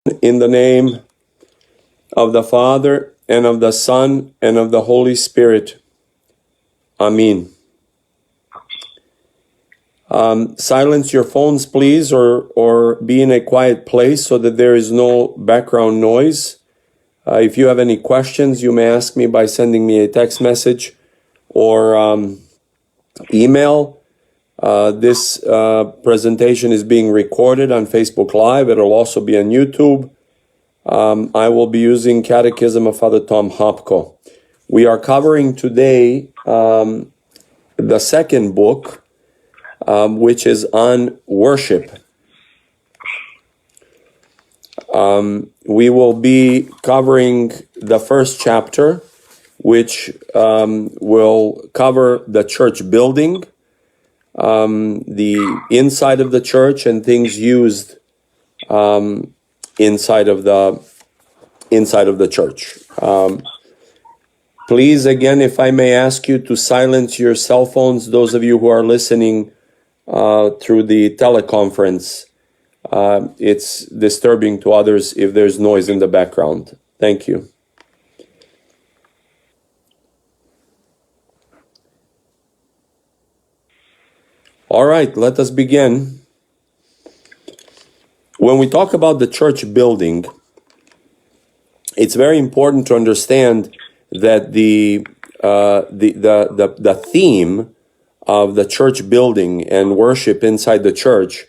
In the name of the Father, and of the Son, and of the Holy Spirit. Amen. Silence your phones, please, or be in a quiet place so that there is no background noise. If you have any questions, you may ask me by sending me a text message or email. This presentation is being recorded on Facebook Live. It'll also be on YouTube. I will be using Catechism of Father Tom Hopko. We are covering today the second book, which is on worship. We will be covering the first chapter, which will cover the church building, the inside of the church, and things used inside of the church. Please, again, if I may ask you to silence your cell phones, those of you who are listening through the teleconference. It's disturbing to others if there's noise in the background. Thank you. All right, let us begin. When we talk about the church building, it's very important to understand that the theme of the church building and worship inside the church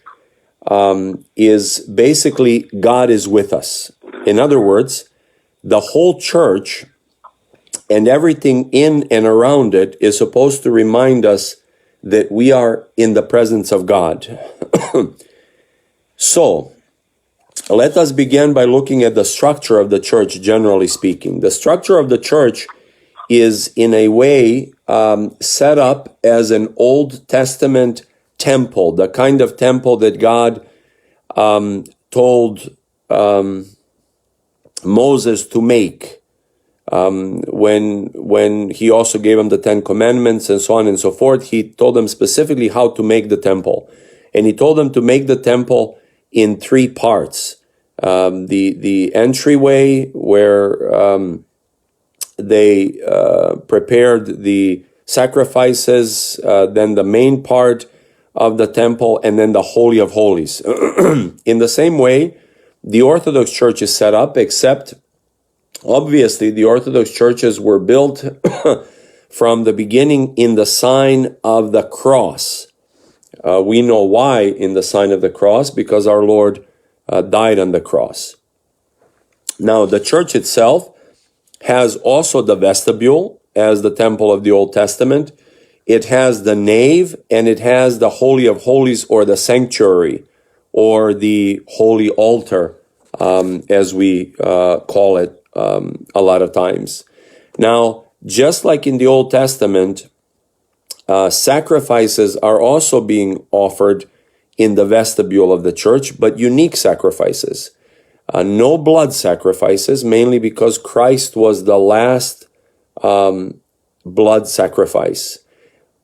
is basically God is with us. In other words, the whole church and everything in and around it is supposed to remind us that we are in the presence of God. So, let us begin by looking at the structure of the church, generally speaking. The structure of the church is in a way set up as an Old Testament temple, the kind of temple that God told Moses to make when he also gave him the Ten Commandments and so on and so forth. He told them specifically how to make the temple. And he told them to make the temple in three parts. The entryway where they prepared the sacrifices, then the main part of the temple, and then the Holy of Holies. In the same way, the Orthodox Church is set up, except obviously the Orthodox churches were built from the beginning in the sign of the cross. We know why in the sign of the cross, because our Lord died on the cross. Now, the church itself has also the vestibule as the temple of the Old Testament. It has the nave, and it has the Holy of Holies, or the sanctuary, or the holy altar, as we call it a lot of times. Now, just like in the Old Testament, sacrifices are also being offered in the vestibule of the church, but unique sacrifices. No blood sacrifices, mainly because Christ was the last blood sacrifice.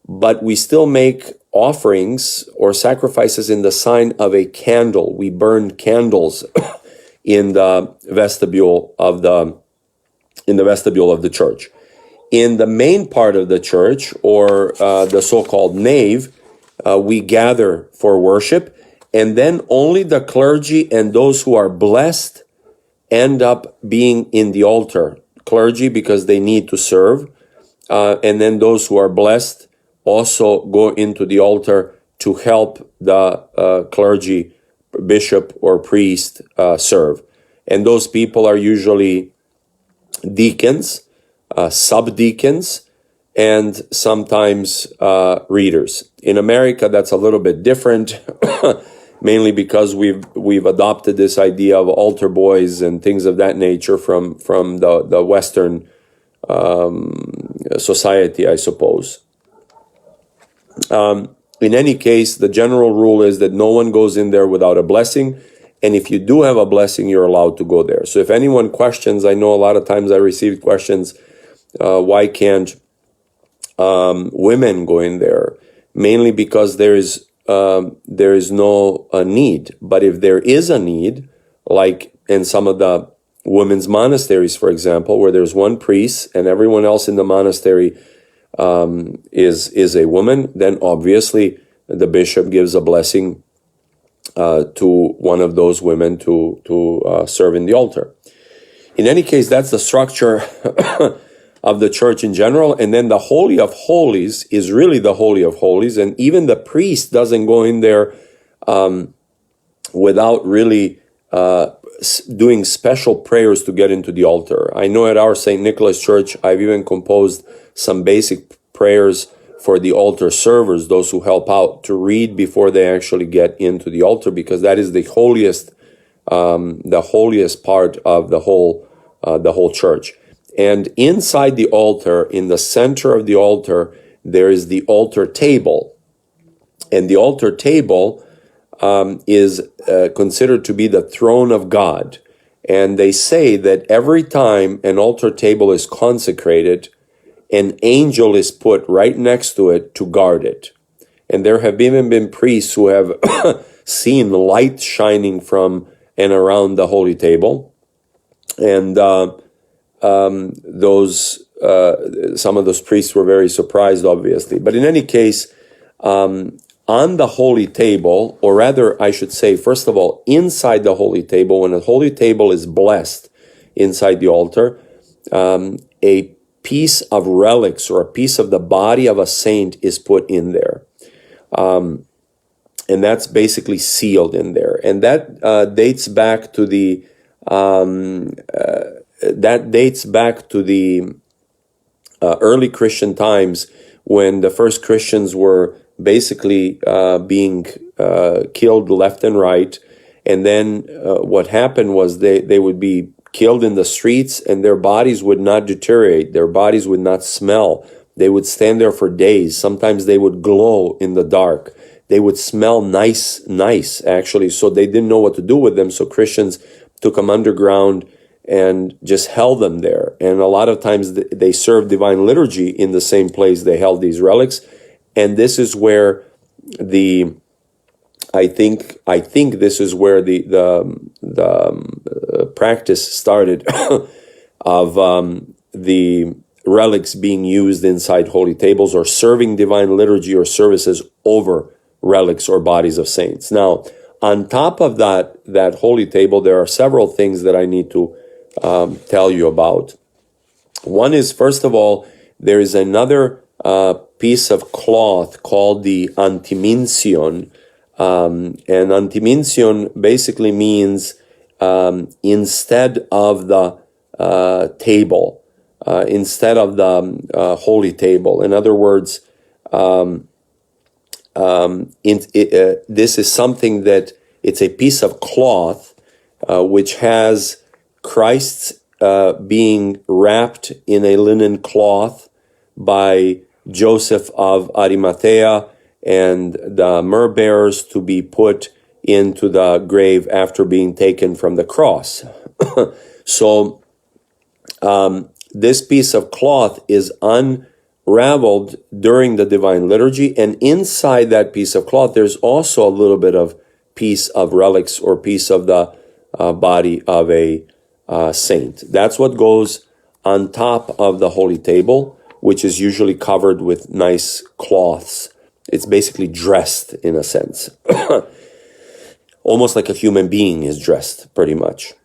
But we still make offerings or sacrifices in the sign of a candle. We burn candles in the vestibule of the church. In the main part of the church, or the so-called nave, we gather for worship, and then only the clergy and those who are blessed end up being in the altar. Clergy, because they need to serve, and then those who are blessed also go into the altar to help the clergy, bishop, or priest serve. And those people are usually deacons, subdeacons, and sometimes readers. In America, that's a little bit different, mainly because we've adopted this idea of altar boys and things of that nature from the Western society, I suppose. In any case, the general rule is that no one goes in there without a blessing. And if you do have a blessing, you're allowed to go there. So if anyone questions, I know a lot of times I received questions, why can't women go in there? Mainly because there is no need. But if there is a need, like in some of the women's monasteries, for example, where there's one priest and everyone else in the monastery is a woman, then obviously the bishop gives a blessing to one of those women to serve in the altar. In any case, that's the structure of the church in general. And then the Holy of Holies is really the Holy of Holies. And even the priest doesn't go in there without really doing special prayers to get into the altar. I know at our St. Nicholas Church, I've even composed some basic prayers for the altar servers, those who help out, to read before they actually get into the altar, because that is the holiest part of the whole church. And inside the altar, in the center of the altar, there is the altar table. And the altar table is considered to be the throne of God. And they say that every time an altar table is consecrated, an angel is put right next to it to guard it. And there have even been priests who have seen light shining from and around the holy table. And some of those priests were very surprised, obviously. But in any case, on the holy table, or rather, I should say, first of all, inside the holy table, when a holy table is blessed inside the altar, a piece of relics or a piece of the body of a saint is put in there. And that's basically sealed in there. And that dates back to the early Christian times, when the first Christians were basically being killed left and right. And then what happened was they would be killed in the streets, and their bodies would not deteriorate. Their bodies would not smell. They would stand there for days. Sometimes they would glow in the dark. They would smell nice, actually. So they didn't know what to do with them. So Christians took them underground and just held them there. And a lot of times they served divine liturgy in the same place they held these relics. And this is where I think this is where the practice started of the relics being used inside holy tables, or serving divine liturgy or services over relics or bodies of saints. Now, on top of that holy table, there are several things that I need to tell you about. One is, first of all, there is another piece of cloth called the antiminsion. And antiminsion basically means instead of the table, instead of the holy table. In other words, this is something that it's a piece of cloth which has Christ being wrapped in a linen cloth by Joseph of Arimathea, and the myrrh bearers to be put into the grave after being taken from the cross. So this piece of cloth is unraveled during the divine liturgy, and inside that piece of cloth there's also a little bit of piece of relics or piece of the body of a saint. That's what goes on top of the holy table, which is usually covered with nice cloths. It's basically dressed in a sense. Almost like a human being is dressed, pretty much.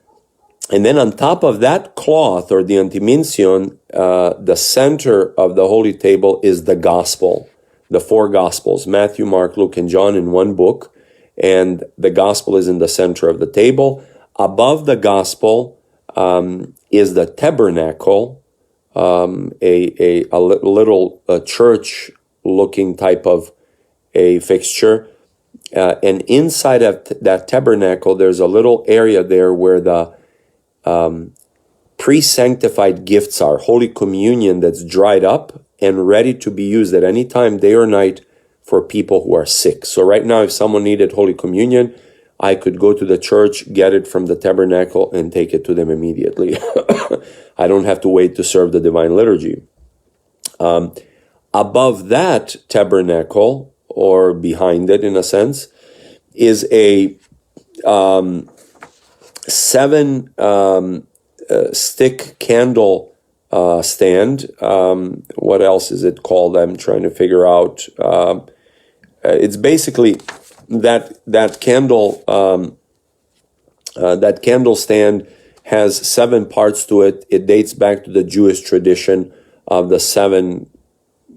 And then on top of that cloth, or the antiminsion, the center of the holy table is the gospel, the four gospels, Matthew, Mark, Luke, and John, in one book. And the gospel is in the center of the table. Above the gospel is the tabernacle, a little church-looking type of a fixture. And inside of that tabernacle, there's a little area there where the pre-sanctified gifts are, Holy Communion that's dried up and ready to be used at any time, day or night, for people who are sick. So right now, if someone needed Holy Communion, I could go to the church, get it from the tabernacle, and take it to them immediately. I don't have to wait to serve the divine liturgy. Above that tabernacle, or behind it in a sense, is a 7 stick candle stand. What else is it called? I'm trying to figure out. It's basically that candle stand has 7 parts to it. It dates back to the Jewish tradition of the 7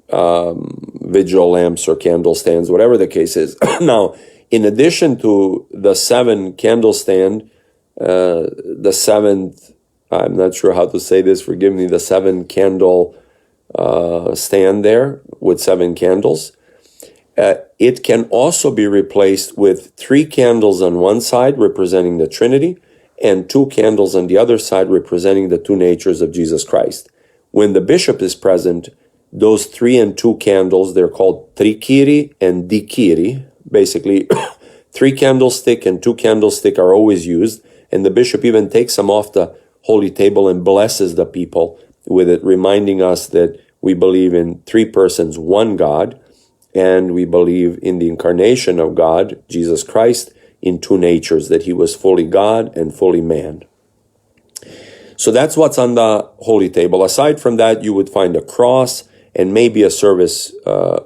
vigil lamps or candle stands, whatever the case is. Now, in addition to the 7 candle stand, the 7th, I'm not sure how to say this, forgive me, the 7 candle stand there with 7 candles. It can also be replaced with 3 candles on one side representing the Trinity and 2 candles on the other side representing the 2 natures of Jesus Christ. When the bishop is present, those 3 and 2 candles, they're called trikiri and dikiri. Basically, 3 candlestick and 2 candlestick are always used, and the bishop even takes them off the holy table and blesses the people with it, reminding us that we believe in 3 persons, 1 God, and we believe in the incarnation of God, Jesus Christ, in 2 natures, that he was fully God and fully man. So that's what's on the holy table. Aside from that, you would find a cross and maybe a service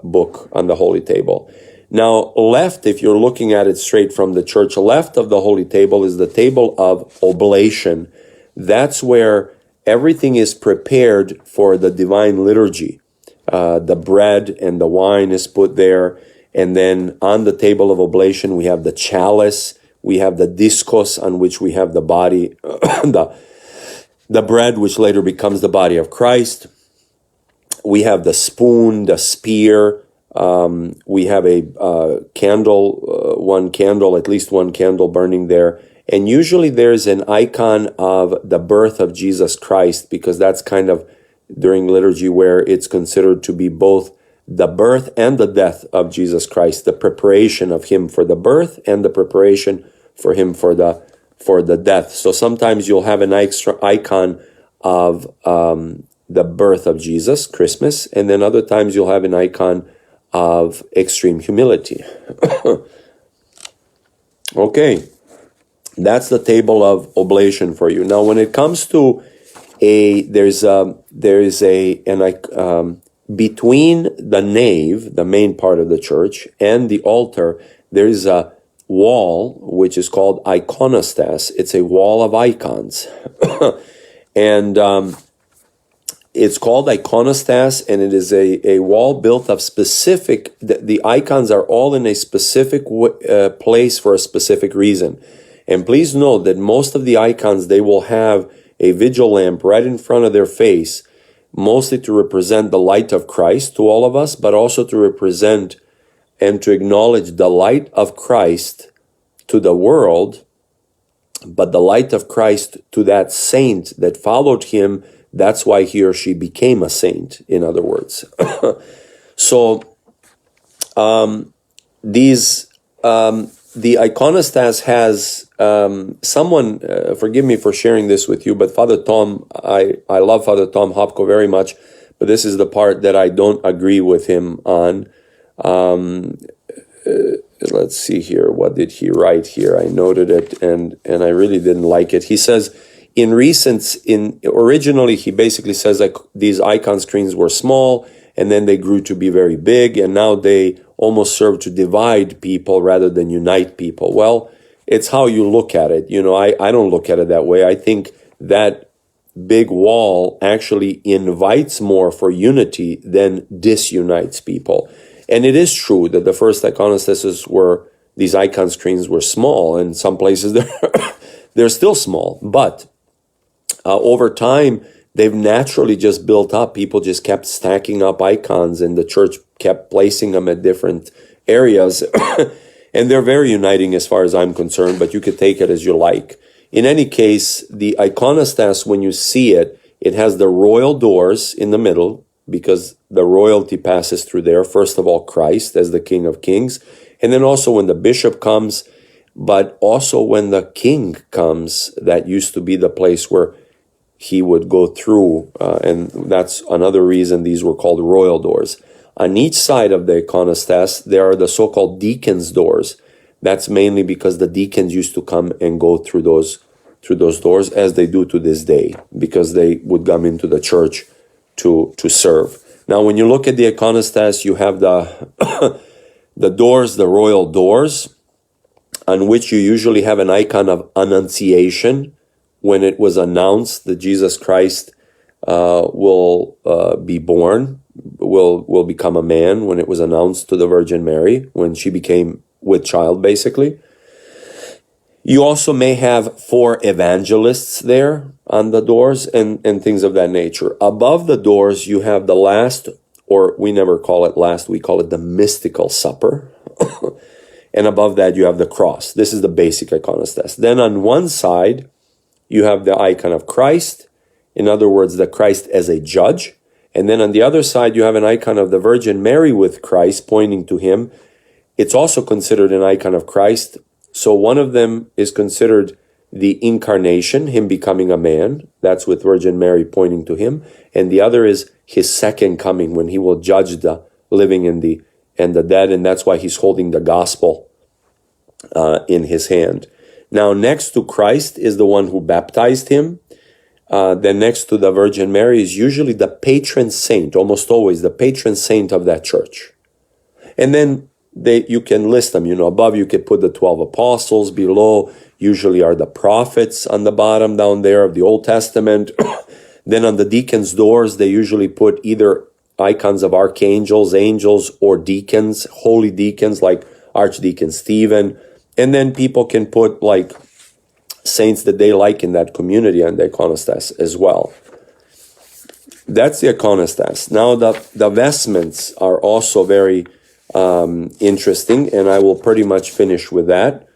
book on the holy table. Now, left, if you're looking at it straight from the church, left of the holy table is the table of oblation. That's where everything is prepared for the divine liturgy. The bread and the wine is put there. And then on the table of oblation, we have the chalice, we have the discos on which we have the body, the bread, which later becomes the body of Christ. We have the spoon, the spear. We have a candle, at least one candle burning there. And usually there's an icon of the birth of Jesus Christ, because that's kind of during liturgy where it's considered to be both the birth and the death of Jesus Christ, the preparation of him for the birth and the preparation for him for the death. So sometimes you'll have an extra icon of the birth of Jesus, Christmas, and then other times you'll have an icon of extreme humility. Okay, that's the table of oblation for you. Now, when it comes to between the nave, the main part of the church, and the altar, there is a wall which is called iconostas. It's a wall of icons. And it's called iconostas, and it is a wall built of specific, the icons are all in a specific place for a specific reason. And please note that most of the icons, they will have a vigil lamp right in front of their face, mostly to represent the light of Christ to all of us, but also to represent and to acknowledge the light of Christ to the world, but the light of Christ to that saint that followed him. That's why he or she became a saint, in other words. So the iconostas has someone, forgive me for sharing this with you, but Father Tom, I love Father Tom Hopko very much, but this is the part that I don't agree with him on. Let's see here. What did he write here? I noted it, and I really didn't like it. He says, originally he basically says like these icon screens were small, and then they grew to be very big, and now they almost serve to divide people rather than unite people. Well, it's how you look at it. You know, I don't look at it that way. I think that big wall actually invites more for unity than disunites people. And it is true that the first iconostases these icon screens were small, and some places they're still small. But over time, they've naturally just built up. People just kept stacking up icons, and the church kept placing them at different areas. And they're very uniting as far as I'm concerned, but you could take it as you like. In any case, the iconostas, when you see it, it has the royal doors in the middle, because the royalty passes through there. First of all, Christ as the King of Kings. And then also when the bishop comes, but also when the king comes, that used to be the place where he would go through. And that's another reason these were called royal doors. On each side of the iconostas, there are the so-called deacons' doors. That's mainly because the deacons used to come and go through those through those doors, as they do to this day, because they would come into the church to serve. Now, when you look at the iconostas, you have the the doors, the royal doors, on which you usually have an icon of Annunciation, when it was announced that Jesus Christ will be born, will become a man, when it was announced to the Virgin Mary, when she became with child, basically. You also may have 4 evangelists there on the doors and things of that nature. Above the doors, you have the last, or we never call it last, we call it the mystical supper. And above that, you have the cross. This is the basic iconostas. Then on one side, you have the icon of Christ. In other words, the Christ as a judge. And then on the other side, you have an icon of the Virgin Mary with Christ pointing to him. It's also considered an icon of Christ. So one of them is considered the incarnation, him becoming a man. That's with Virgin Mary pointing to him. And the other is his second coming, when he will judge the living and the dead. And that's why he's holding the gospel in his hand. Now, next to Christ is the one who baptized him. Then next to the Virgin Mary is usually the patron saint, almost always the patron saint of that church. And then you can list them, above you could put the 12 apostles, below usually are the prophets on the bottom down there of the Old Testament. Then on the deacons' doors, they usually put either icons of archangels, angels, or deacons, holy deacons like Archdeacon Stephen. And then people can put like saints that they like in that community on the iconostas as well. That's the iconostas. Now the vestments are also very interesting, and I will pretty much finish with that.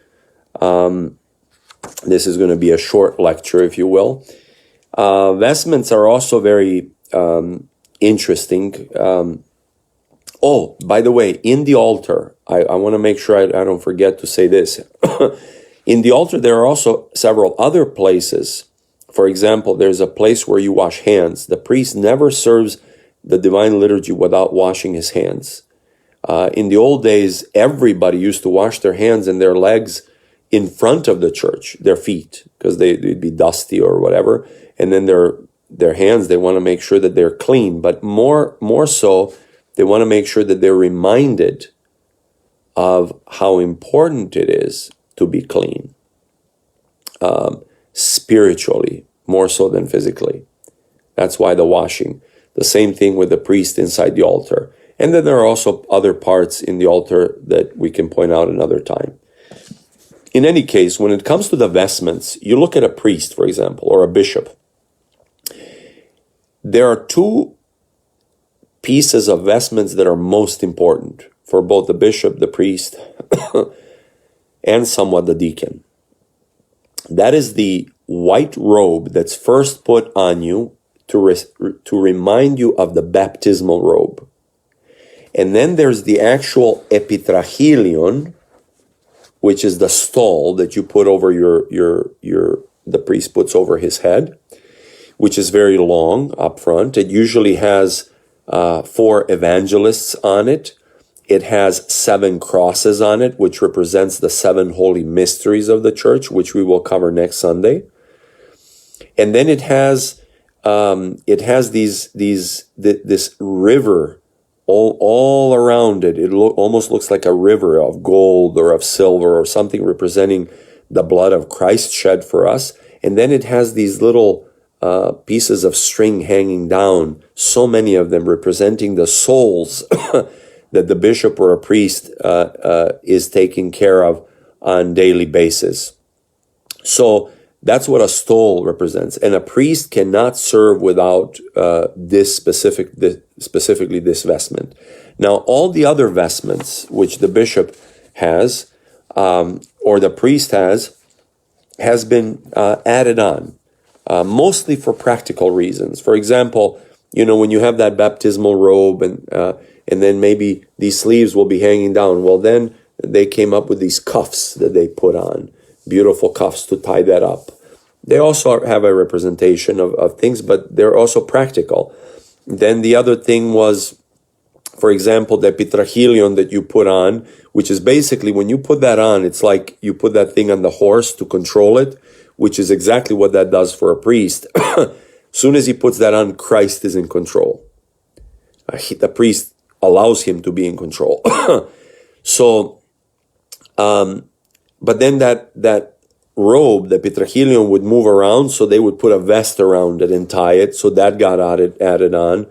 This is going to be a short lecture, if you will. Vestments are also very interesting. Oh, by the way, in the altar, I want to make sure I don't forget to say this. In the altar, there are also several other places. For example, there's a place where you wash hands. The priest never serves the divine liturgy without washing his hands. In the old days, everybody used to wash their hands and their legs in front of the church, their feet, because they'd be dusty or whatever. And then their hands, they want to make sure that they're clean. But more so, they want to make sure that they're reminded of how important it is to be clean, spiritually, more so than physically. That's why the washing. The same thing with the priest inside the altar. And then there are also other parts in the altar that we can point out another time. In any case, when it comes to the vestments, you look at a priest, for example, or a bishop. There are 2 pieces of vestments that are most important for both the bishop, the priest, and somewhat the deacon. That is the white robe that's first put on you to remind you of the baptismal robe. And then there's the actual epitrachilion, which is the stole that you put over the priest puts over his head, which is very long up front. It usually has 4 evangelists on it. It has 7 crosses on it, which represents the 7 holy mysteries of the church, which we will cover next Sunday. And then it has this river all around it. It almost looks like a river of gold or of silver or something representing the blood of Christ shed for us. And then it has these little pieces of string hanging down, so many of them representing the souls that the bishop or a priest is taking care of on daily basis. So that's what a stole represents. And a priest cannot serve without specifically this vestment. Now, all the other vestments which the bishop has or the priest has been added on, mostly for practical reasons. For example, when you have that baptismal robe and then maybe these sleeves will be hanging down. Well, then they came up with these cuffs that they put on, beautiful cuffs to tie that up. They also have a representation of things, but they're also practical. Then the other thing was, for example, the epitrachilion that you put on, which is basically when you put that on, it's like you put that thing on the horse to control it. which is exactly what that does for a priest. Soon as he puts that on, Christ is in control. The priest allows him to be in control. So, but then that robe, the petrachilion, would move around, so they would put a vest around it and tie it, so that got added on.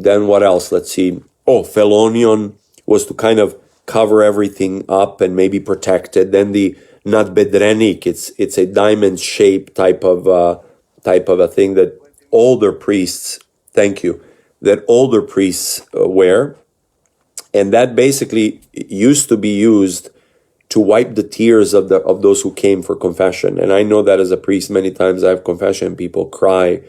Then what else? Let's see. Oh, phelonion was to kind of cover everything up and maybe protect it. Then the nadbedrenik, it's a diamond shaped type of a thing that older priests, that older priests wear, and that basically used to be used to wipe the tears of those who came for confession. And I know that as a priest, many times I have confession, people cry,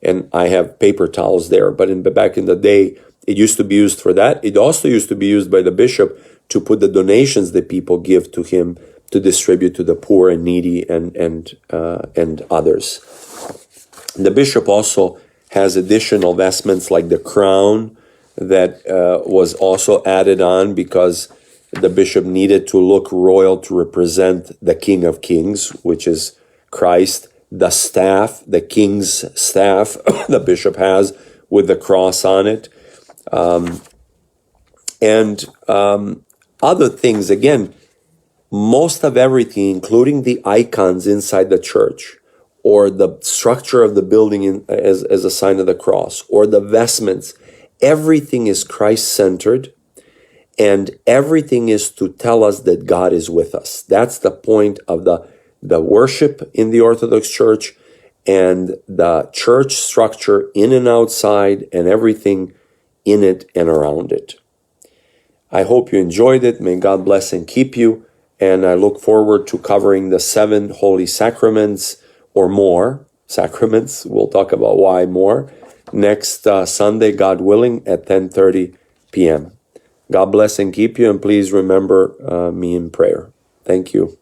and I have paper towels there. But back in the day, it used to be used for that. It also used to be used by the bishop to put the donations that people give to him to distribute to the poor and needy and others. The bishop also has additional vestments like the crown that was also added on because the bishop needed to look royal to represent the King of Kings, which is Christ. The staff, the king's staff, the bishop has with the cross on it. And other things, again, most of everything, including the icons inside the church, or the structure of the building as a sign of the cross, or the vestments, everything is Christ-centered, and everything is to tell us that God is with us. That's the point of the worship in the Orthodox Church, and the church structure in and outside, and everything in it and around it. I hope you enjoyed it. May God bless and keep you. And I look forward to covering the 7 holy sacraments or more sacraments. We'll talk about why more next Sunday, God willing, at 10:30 p.m. God bless and keep you. And please remember me in prayer. Thank you.